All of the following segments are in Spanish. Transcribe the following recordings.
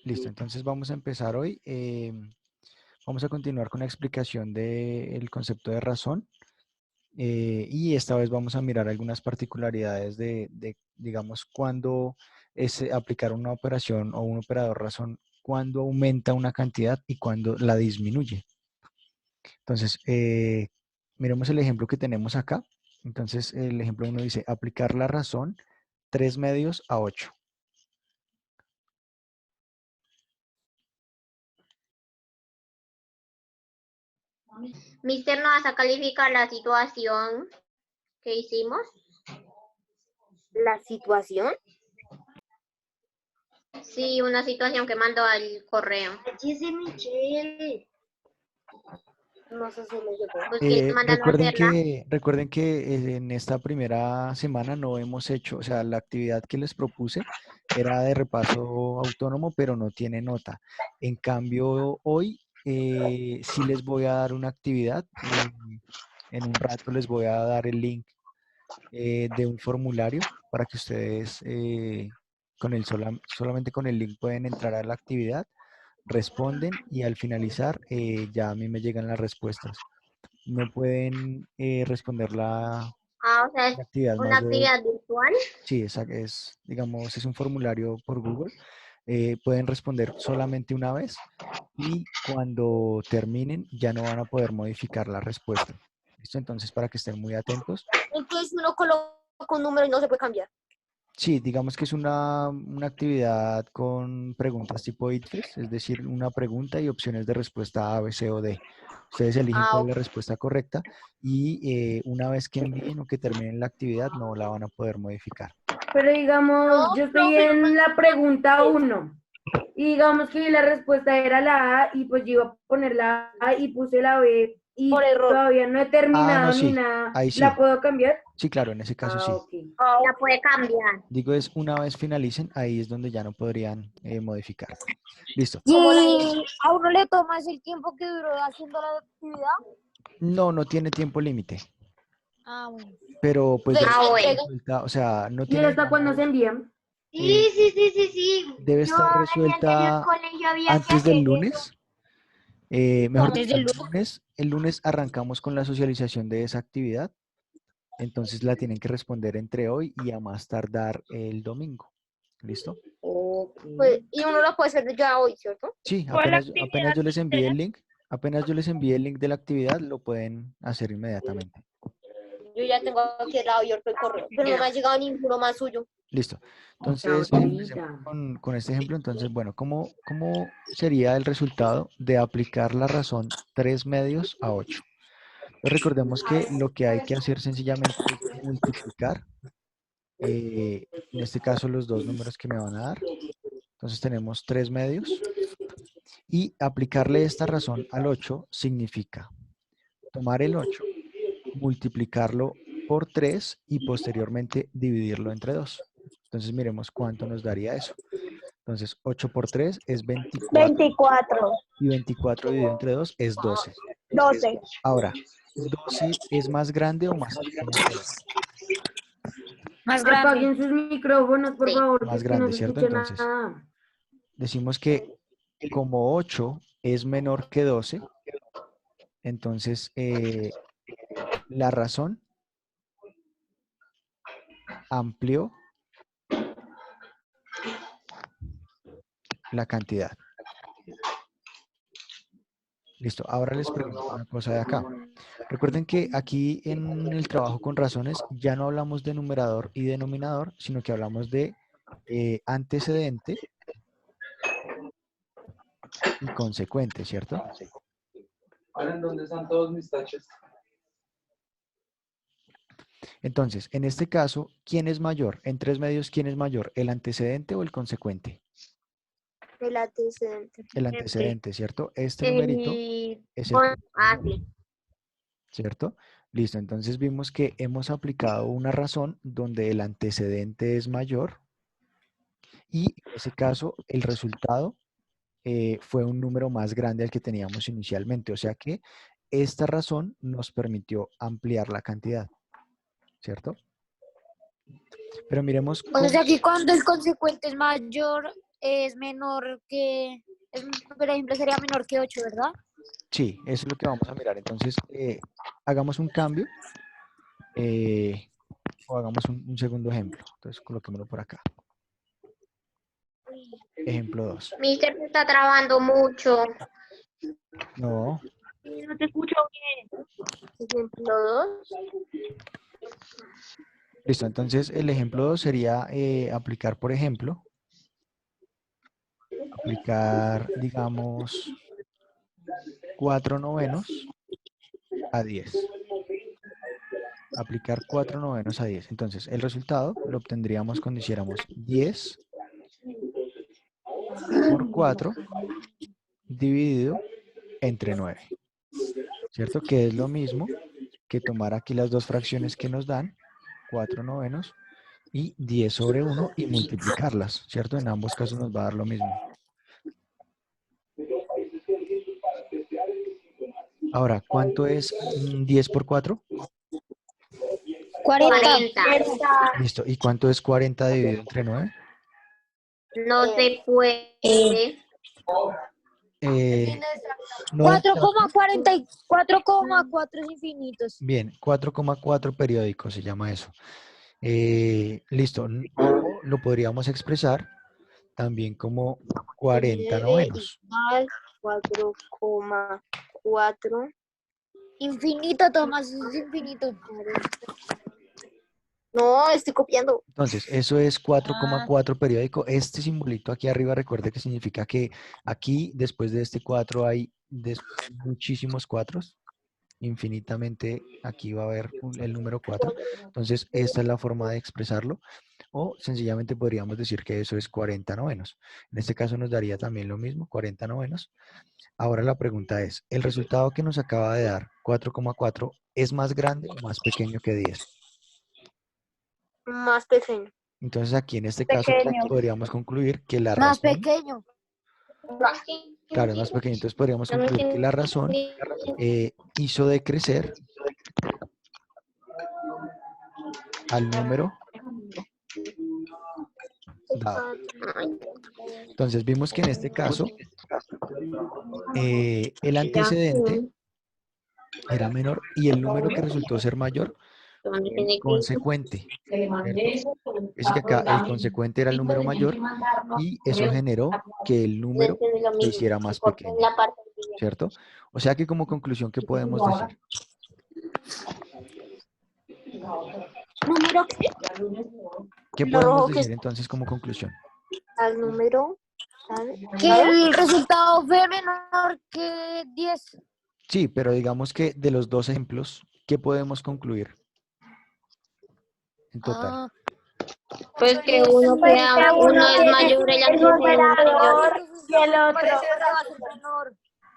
Listo, entonces vamos a empezar hoy. Vamos a continuar con la explicación del concepto de razón. Y esta vez vamos a mirar algunas particularidades digamos, cuándo es aplicar una operación o un operador razón, cuándo aumenta una cantidad y cuándo la disminuye. Entonces, miremos el ejemplo que tenemos acá. Entonces, el ejemplo 1 dice, aplicar la razón 3 medios a 8. Mister, ¿no vas a calificar la situación que hicimos? ¿La situación? Sí, una situación que mandó al correo. Dice Michelle. No sé si le llegó. Pues que le mandan a hacerla. Recuerden que en esta primera semana no hemos hecho, o sea, la actividad que les propuse era de repaso autónomo, pero no tiene nota. En cambio, hoy sí les voy a dar una actividad. En un rato les voy a dar el link de un formulario para que ustedes solamente con el link pueden entrar a la actividad, responden y al finalizar ya a mí me llegan las respuestas. No pueden responder la Ah, o sea, es actividad una más de... actividad virtual. Sí, digamos, es un formulario por Google. Pueden responder solamente una vez y cuando terminen ya no van a poder modificar la respuesta. ¿Listo? Entonces, para que estén muy atentos. Entonces uno coloca un número y no se puede cambiar. Sí, digamos que es una actividad con preguntas tipo ITFES, es decir, una pregunta y opciones de respuesta A, B, C o D. Ustedes eligen cuál es la respuesta correcta y una vez que envíen o que terminen la actividad no la van a poder modificar. Pero digamos, yo estoy en la pregunta 1 y digamos que la respuesta era la A y pues yo iba a poner la A y puse la B y Por error. todavía no he Ah, terminado no, ni sí, nada. ahí ¿La sí. puedo cambiar? Sí, claro, en ese caso sí. Ok. La puede cambiar. Digo es una vez finalicen, ahí es donde ya no podrían modificar. Listo. ¿Y a uno le toma ese el tiempo que duró haciendo la actividad? No tiene tiempo límite, Ah, bueno. pero pues debe Ah, estar bueno. resuelta, o sea, no ¿Y tiene, hasta cuándo se digamos, envían? Sí. debe Yo estar en el anterior resuelta colegio había que antes del hacer eso. lunes. Mejor ¿Antes dicho, del el lunes arrancamos con la socialización de esa actividad, entonces la tienen que responder entre hoy y a más tardar el domingo. ¿Listo? Pues, y uno lo puede hacer ya hoy, ¿cierto? Sí, apenas yo les envíe el link, apenas yo les envíe el link de la actividad, lo pueden hacer inmediatamente. Yo ya tengo aquí el lado abierto el correo, pero no me ha llegado ninguno más suyo. Listo. Entonces, empecemos con este ejemplo. Entonces, bueno, ¿cómo sería el resultado de aplicar la razón 3 medios a 8? Entonces, recordemos que lo que hay que hacer sencillamente es multiplicar, en este caso, los dos números que me van a dar. Entonces, tenemos 3 medios. Y aplicarle esta razón al 8 significa tomar el 8, multiplicarlo por 3 y posteriormente dividirlo entre 2. Entonces, miremos cuánto nos daría eso. Entonces, 8 por 3 es 24 24, y 24 dividido entre 2 es 12. 12. Ahora, ¿12 es más grande o más pequeño que 8? Más grande. Apaguen sus micrófonos, por Sí. favor, que Más es que no grande, se ¿cierto? escucha Entonces, nada. decimos que como 8 es menor que 12, entonces la razón amplió la cantidad. Listo, ahora les pregunto una cosa de acá. Recuerden que aquí en el trabajo con razones ya no hablamos de numerador y denominador, sino que hablamos de antecedente y consecuente, ¿cierto? ¿En dónde están todos mis taches? Entonces, en este caso, ¿quién es mayor? En 3 medios, ¿quién es mayor? ¿El antecedente o el consecuente? El antecedente. El antecedente, ¿cierto? Este numerito El... es el que es Ah, mayor, sí. ¿cierto? Listo, entonces vimos que hemos aplicado una razón donde el antecedente es mayor y en ese caso el resultado fue un número más grande al que teníamos inicialmente. O sea que esta razón nos permitió ampliar la cantidad, ¿cierto? Pero miremos O sea cómo... que cuando el consecuente es mayor, es menor que, por ejemplo, sería menor que 8, ¿verdad? Sí, eso es lo que vamos a mirar. Entonces, hagamos un cambio o hagamos un segundo ejemplo. Entonces, coloquémoslo por acá. Ejemplo 2. Mister, se está trabando mucho. No, No te escucho bien. Ejemplo 2. listo. Entonces, el ejemplo 2 sería aplicar, por ejemplo, aplicar, digamos, 4/9 a 10. Aplicar 4/9 a 10. Entonces, el resultado lo obtendríamos cuando hiciéramos 10 por 4 dividido entre 9. ¿Cierto? Que es lo mismo que tomar aquí las dos fracciones que nos dan, 4/9 y 10/1 y multiplicarlas, ¿cierto? En ambos casos nos va a dar lo mismo. Ahora, ¿cuánto es 10 por 4? 40. 40. Listo. ¿Y cuánto es 40 dividido entre 9? No se puede. No exacto. 4,4 infinitos. Bien, 4,4 periódico se llama eso. Listo. O lo podríamos expresar también como 40/9. Igual 4,4. Infinito, Tomás, eso es infinito. No, estoy copiando. Entonces, eso es 4,4 periódico. Este simbolito aquí arriba, recuerde que significa que aquí, después de este 4, hay muchísimos 4. Infinitamente, aquí va a haber el número 4. Entonces, esta es la forma de expresarlo. O sencillamente podríamos decir que eso es 40/9. En este caso nos daría también lo mismo, 40/9. Ahora la pregunta es, ¿el resultado que nos acaba de dar, 4,4, es más grande o más pequeño que 10? Más pequeño. Entonces aquí en este caso Pequeño. podríamos concluir que la Más razón, pequeño. claro, es más pequeño, entonces podríamos concluir que la razón hizo decrecer al número dado. Entonces vimos que en este caso el antecedente era menor y el número que resultó ser mayor, el consecuente, ¿cierto? Es que acá el consecuente era el número mayor y eso generó que el número se hiciera más pequeño, ¿cierto? O sea que como conclusión, ¿qué podemos decir? ¿Número qué? ¿Qué Lo podemos rojo que decir entonces como conclusión? al número. Que el resultado fue menor que 10. Sí, pero digamos que de los dos ejemplos, ¿qué podemos concluir en total? Ah, Pues que uno es mayor, el antecedente mayor. Y el otro. parece que va a ser menor.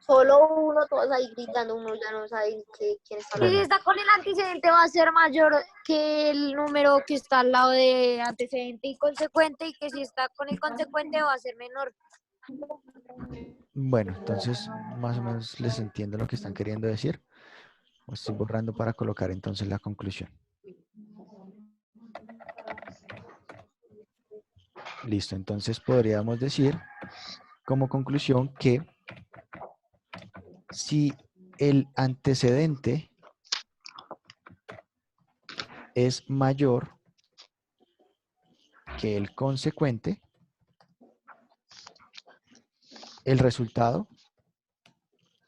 Solo uno, todos ahí gritando, uno ya no sabe quién está Y si hablando. está con el antecedente va a ser mayor que el número que está al lado de antecedente y consecuente, y que si está con el consecuente va a ser menor. Bueno, entonces más o menos les entiendo lo que están queriendo decir. Estoy borrando para colocar entonces la conclusión. Listo, entonces podríamos decir como conclusión que si el antecedente es mayor que el consecuente, el resultado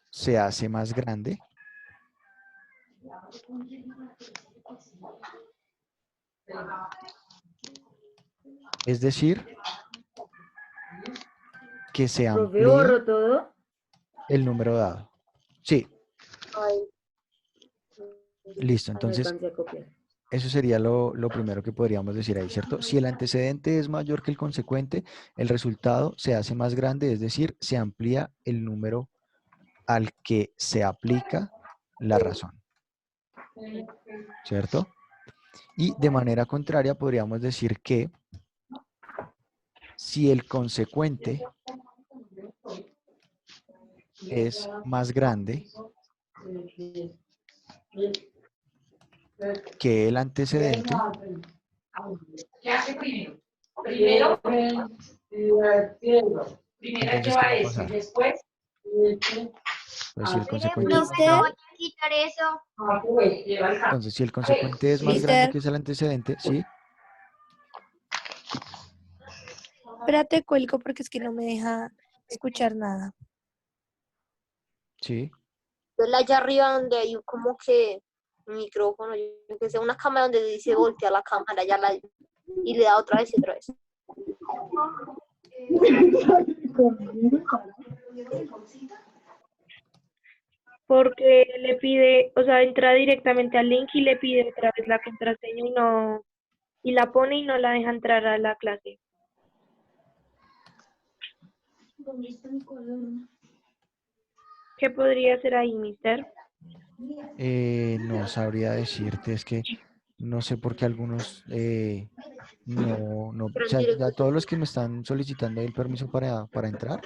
se hace más grande es decir, que se Profe, borro amplía todo. el número dado. Sí, listo, No entonces alcancé a copiar. eso sería lo primero que podríamos decir ahí, ¿cierto? Si el antecedente es mayor que el consecuente, el resultado se hace más grande, es decir, se amplía el número al que se aplica la razón, ¿cierto? Y de manera contraria podríamos decir que si el consecuente es más grande que el antecedente, primero Entonces, ¿qué va a pasar? después. Pues si el consecuente, Mister, quitar eso. entonces, si el consecuente es más grande Mister. que es el antecedente, ¿sí? espérate, cuelgo porque es que no me deja escuchar nada. Sí. Entonces allá arriba donde hay como que un micrófono, yo que sé, una cámara donde dice voltear la cámara y le da otra vez y otra vez. Porque le pide, o sea, entra directamente al link y le pide otra vez la contraseña y la pone y no la deja entrar a la clase. ¿Qué podría hacer ahí, mister? No sabría decirte, es que no sé por qué algunos o sea, ya todos los que me están solicitando ahí el permiso para entrar,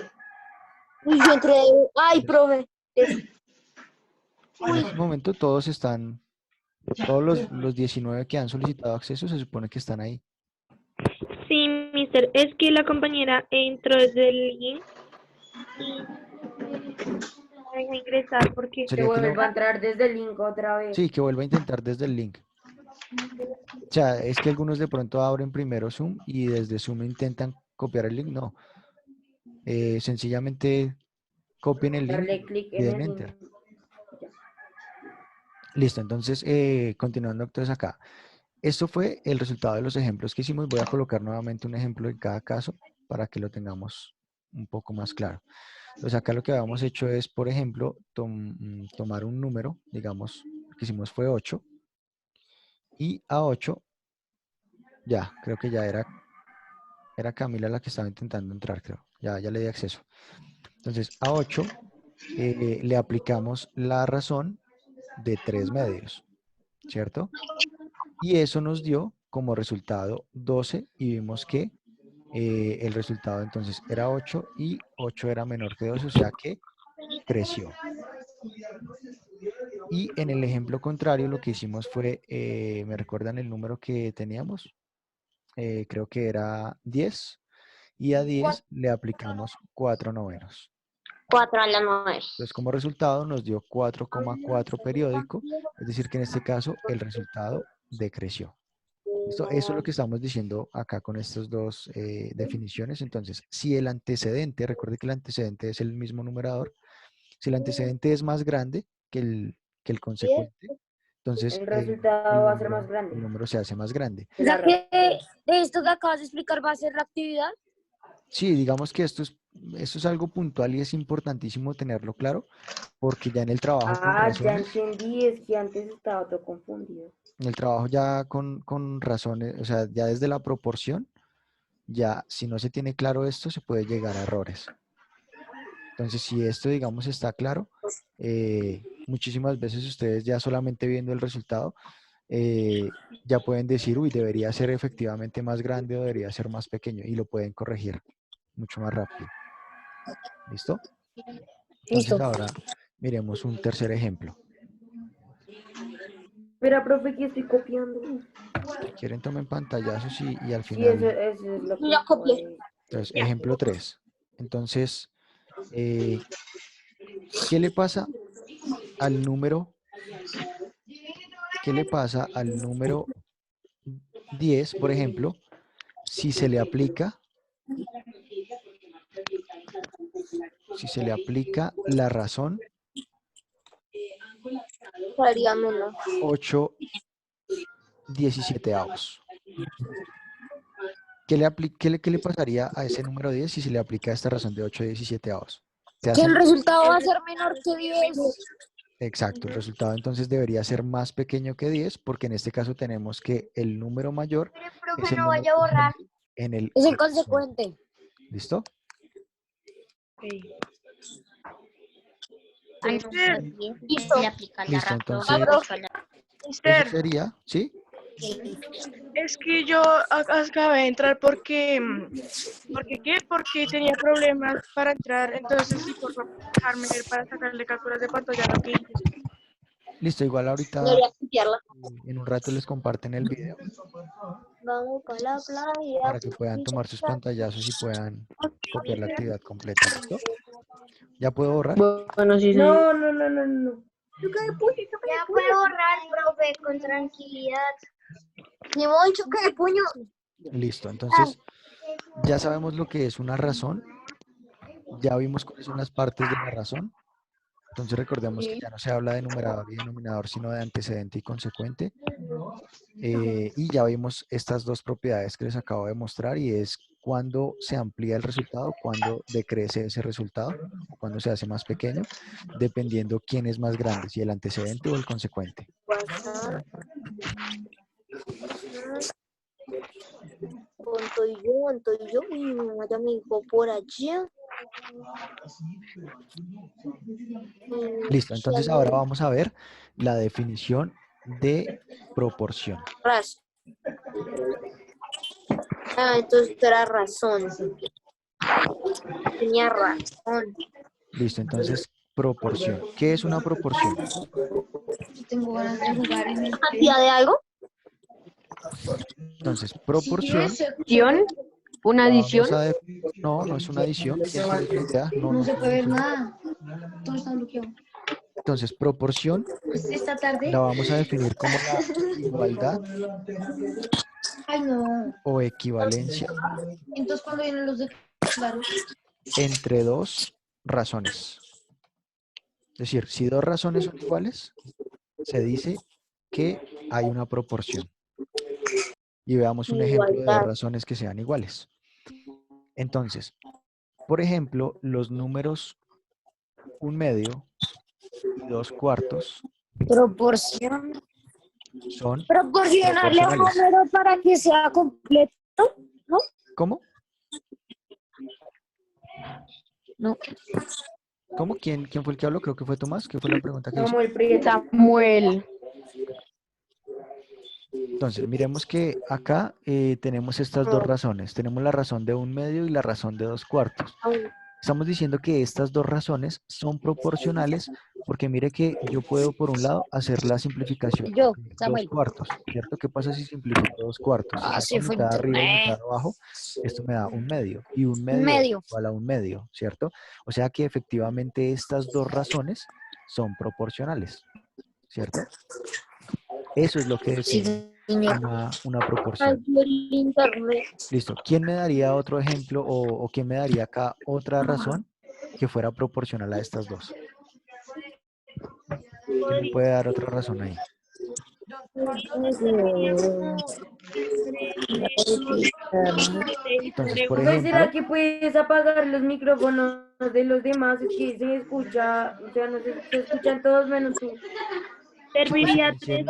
Uy, yo entré. Ay, profe. en este momento todos están, todos los 19 que han solicitado acceso se supone que están ahí. Sí, mister, es que la compañera entró desde el link y no deja ingresar porque Que Sería que lo, vuelva a entrar desde el link otra vez. sí, que vuelva a intentar desde el link. O sea, es que algunos de pronto abren primero Zoom y desde Zoom intentan copiar el link. No, sencillamente copien el link Darle y clic en den el enter. link. Listo, entonces continuando entonces acá. Esto fue el resultado de los ejemplos que hicimos. Voy a colocar nuevamente un ejemplo en cada caso para que lo tengamos un poco más claro. Entonces acá lo que habíamos hecho es, por ejemplo, tomar un número, digamos, lo que hicimos fue 8, y a 8, ya, creo que ya era Camila la que estaba intentando entrar, creo. Ya le di acceso. Entonces a 8 le aplicamos la razón de 3 medios, ¿cierto? Y eso nos dio como resultado 12 y vimos que el resultado entonces era 8 y 8 era menor que 12, o sea que creció. Y en el ejemplo contrario lo que hicimos fue, ¿me recuerdan el número que teníamos? Creo que era 10 y a 10 le aplicamos 4 novenos. 4 a la 9. Entonces como resultado nos dio 4,4 periódico, es decir que en este caso el resultado decreció. ¿Listo? Eso es lo que estamos diciendo acá con estas dos definiciones. Entonces, si el antecedente, recuerde que el antecedente es el mismo numerador, si el antecedente es más grande que el consecuente, entonces El resultado va a ser más el grande. número se hace más grande. O sea que de esto que acabas de explicar va a ser la actividad. Sí, digamos que esto es algo puntual y es importantísimo tenerlo claro, porque ya en el trabajo con Ah, ya razones, entendí, es que antes estaba todo confundido. en el trabajo ya con razones, o sea, ya desde la proporción, ya si no se tiene claro esto, se puede llegar a errores. Entonces, si esto, digamos, está claro, muchísimas veces ustedes ya solamente viendo el resultado, ya pueden decir, uy, debería ser efectivamente más grande o debería ser más pequeño, y lo pueden corregir mucho más rápido. ¿Listo? Entonces, Listo. ahora miremos un tercer ejemplo. Espera, profe, que estoy copiando. Si quieren, tomen pantallazos y al Sí, eso final, es lo que... Ya copié. entonces, ejemplo 3. Entonces, ¿qué le pasa al número? ¿Qué le pasa al número 10, por ejemplo, si se le aplica la razón Haría menos. 8/17? ¿Qué le pasaría a ese número 10 si se le aplica esta razón de 8/17? ¿Se Que hace el menor? resultado va a ser menor que 10. Exacto, el resultado entonces debería ser más pequeño que 10 porque en este caso tenemos que el número mayor Pero, es profe, el no número vaya a borrar. en el Es el consecuente. consecuente. ¿Listo? Ay, no sé. Listo. Le aplica la Listo, razón. entonces eso Mister, sería, ¿sí? es que yo acabé de entrar porque, ¿porque qué? Porque tenía problemas para entrar, entonces sí, por favor, dejarme ir para sacarle capturas de pantalla lo que hice. Listo, igual ahorita Debería copiarla. en un rato les comparten el video Vamos para la playa. para que puedan tomar sus pantallazos y puedan copiar la actividad completa. ¿Listo? ¿Ya puedo borrar? Bueno, sí, señor. No. Ya puedo borrar, profe, con tranquilidad. Ni modo, choque de puño. Listo. Entonces, ya sabemos lo que es una razón. Ya vimos cuáles son las partes de la razón. Entonces recordemos que ya no se habla de numerador y denominador, sino de antecedente y consecuente. Y ya vimos estas dos propiedades que les acabo de mostrar, y es cuando se amplía el resultado, cuando decrece ese resultado, o cuando se hace más pequeño, dependiendo quién es más grande, si el antecedente o el consecuente. Estoy yo, mi mamá ya me dijo por allá. Listo, entonces ahora vamos a ver la definición de proporción. Entonces esto era razón. Tenía razón. Listo, entonces proporción. ¿Qué es una proporción? Tengo ganas de jugar en el ¿Cantidad de algo? Entonces, proporción. ¿Adición? ¿Una adición? No, no es una adición. ¿Quién tiene otra idea? No se puede ver funciona. nada. Todo está bloqueado. Entonces, proporción Esta tarde. la vamos a definir como la igualdad Ay, no. o equivalencia Entonces, cuando vienen los de claro. entre dos razones. Es decir, si dos razones son iguales, se dice que hay una proporción. Y veamos un ejemplo de dos razones que sean iguales. Entonces, por ejemplo, los números 1/2 y 2/4 Proporción. son Proporcionarle a un proporcionales. número para que sea completo. ¿Cómo? No. ¿Cómo? ¿Quién fue el que habló? Creo que fue Tomás. ¿Qué fue la pregunta que hizo? Samuel Prieto. Samuel. Entonces, miremos que acá tenemos estas dos razones. Tenemos la razón de 1/2 y la razón de 2/4. Estamos diciendo que estas dos razones son proporcionales porque mire que yo puedo, por un lado, hacer la simplificación Yo, de Samuel. 2/4, ¿cierto? ¿Qué pasa si simplifico 2/4? Si Así saco fue mitad arriba y mitad internet. abajo, esto me da 1/2. Y 1/2 Medio. es igual a 1/2, ¿cierto? O sea que efectivamente estas dos razones son proporcionales, ¿cierto? Eso es lo que define Sí, señor. una proporción. El internet. Listo. ¿Quién me daría otro ejemplo o quién me daría acá otra razón que fuera proporcional a estas dos? ¿Quién me puede dar otra razón ahí? Entonces, por Pues, ejemplo, ¿será que puedes apagar los micrófonos de los demás? Es que se escucha, o sea, no se escuchan todos menos tú. Serviría silencien,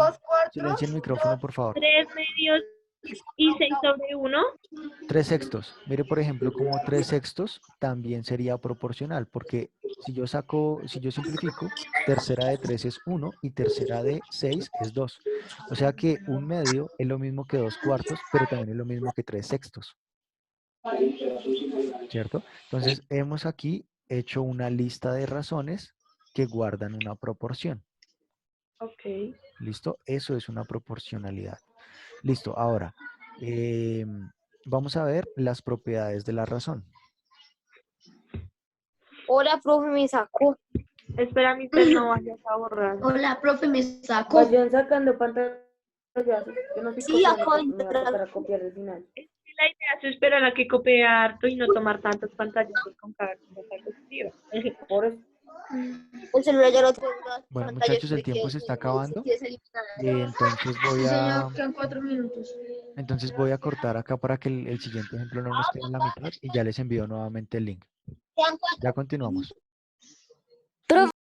silencien el micrófono, por favor. 3/2 y 6/1. 3/6. Mire, por ejemplo, como 3/6 también sería proporcional, porque si yo simplifico, tercera de 3 es 1 y tercera de 6 es 2. O sea que 1/2 es lo mismo que 2/4, pero también es lo mismo que 3/6. ¿Cierto? Entonces, hemos aquí hecho una lista de razones que guardan una proporción. Ok. ¿Listo? Eso es una proporcionalidad. Listo. Ahora, vamos a ver las propiedades de la razón. Hola, profe, me sacó. Espera, Mister, no vayas a borrar. Hola, profe, me sacó. Vayan sacando pantallas. Yo no soy Sí, copiando, acabo de me va a entrar. tocar a copiar el final. La idea es esperar a que copie harto y no tomar tantas pantallas con cada diapositiva. Por eso. El celular ya lo tengo. Bueno, muchachos, el tiempo se está acabando. Entonces Quedan 4 minutos. voy a cortar acá para que el siguiente ejemplo no nos quede en la mitad y ya les envío nuevamente el link. Ya continuamos.